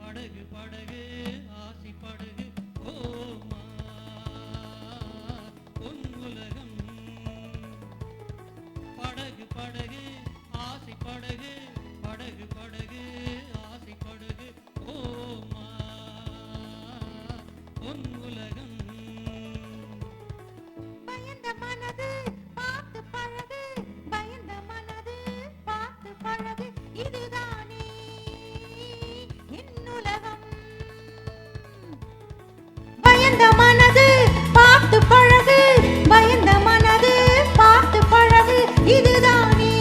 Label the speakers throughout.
Speaker 1: படகு படகு ஆசி படகு ஓமா பொன் உலகம் படகு படகு ஆசி படகு படகு படகு ஆசி படகு ஓமா பொன் உலகம்
Speaker 2: பயந்த மனது பார்த்து பழகு பயந்த மனது பார்த்து பழகு இதுதானே என் உலகம் பயந்த மனது பார்த்து பழகு பயந்த மனது பார்த்து பழகு இதுதானே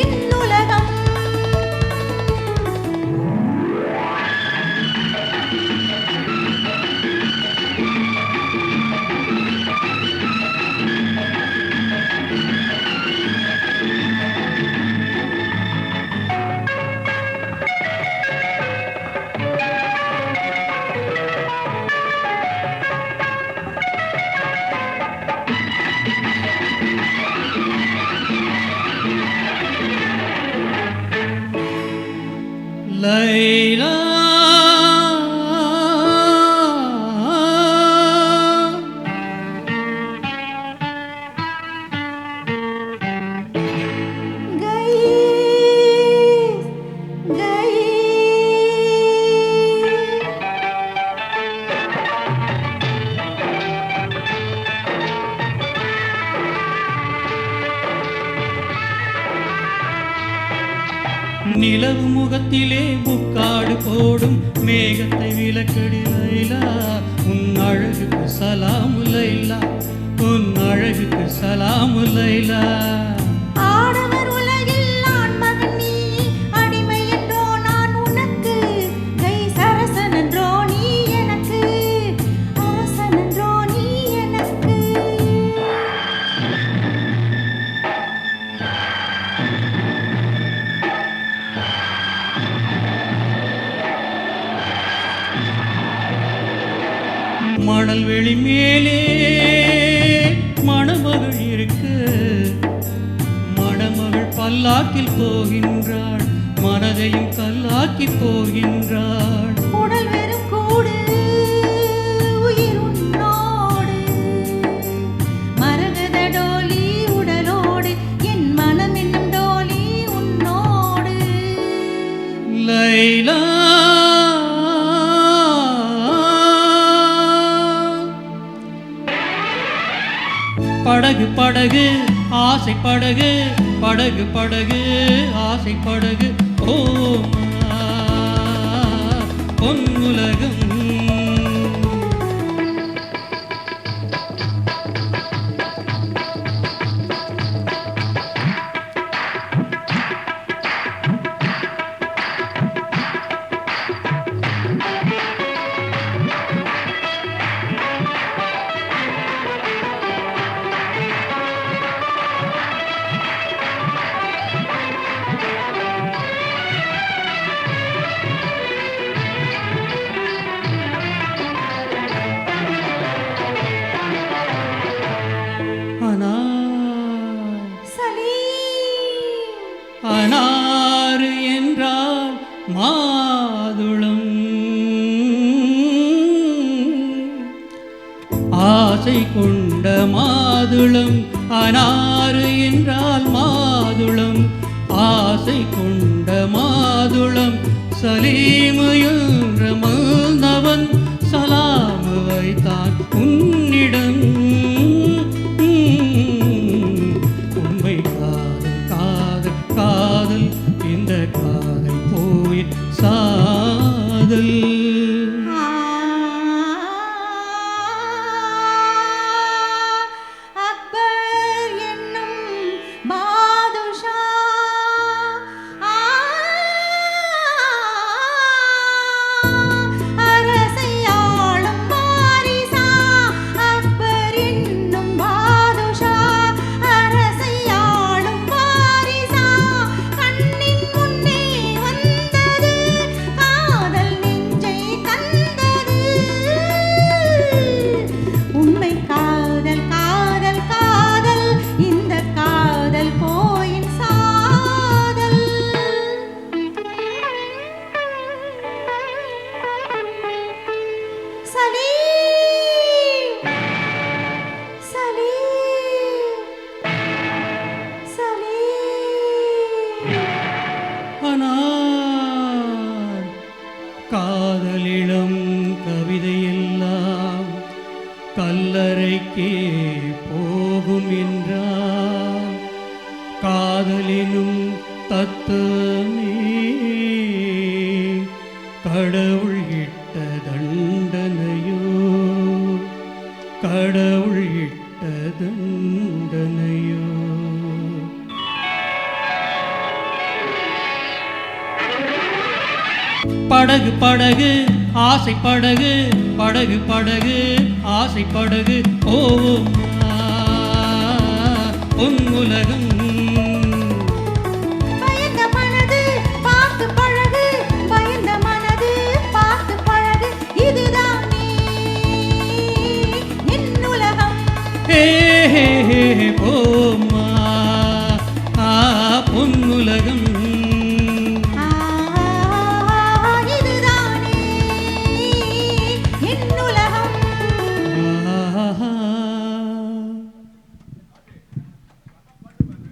Speaker 2: என் உலகம்
Speaker 1: லைலா நிலவு முகத்திலே முக்காடு போடும் மேகத்தை விலக்கடி லைலா உன் அழகுக்கு சலாமு லைலா உன் அழகுக்கு சலாமு லைலா
Speaker 2: ஆடவர் உலகில் ஆண்மகன் நீ அடிமை என்றோ நான் உனக்கு கை சரசன் என்றோ நீ எனக்கு அரசன் என்றோ நீ எனக்கு
Speaker 1: மணல் வெளி மேலே மணமகள் இருக்கு மணமகள் பல்லாக்கில் போகின்றாள் மனதையும் கல்லாக்கி போகின்றாள்
Speaker 2: உடல் வெறும் கூடு உயிர் உன்னோடு மரகத டோலி உடலோடு என் மனம் என்னும் டோலி உன்னோடு
Speaker 1: லைலா படகு படகு ஆசை படகு படகு படகு ஆசை படகு ஓமா பொன் உலகம் அனாறு என்றால் மாதுளம் ஆசை கொண்ட மாதுளம் அனாறு என்றால் மாதுளம் ஆசை கொண்ட மாதுளம் சலீமு என்ற மன்னவன் சலாமு வைத்தான் உன்னிடம் உண்மை காதல் காதல் காதல் இந்த காதல் போய் சாதல்
Speaker 2: அக்பர் என்னும் பாதுஷா அரசையாளும் வாரிசா அக்பர் என்னும் பாதுஷா அரசையாளும் வாரிசா கண்ணின் முன்னே வந்தது காதல் நெஞ்சை சலீம் சலீம் சலீம்
Speaker 1: ஆனால் காதலிடம் கவிதையெல்லாம் கல்லறைக்கே போகும் என்றார் காதலினும் தத்துவமே கடவுள் இட்ட தண்டனையோ கடவுள் இட்ட தண்டனையோ படகு படகு ஆசை படகு படகு படகு ஆசை படகு ஓ பொன் உலகம்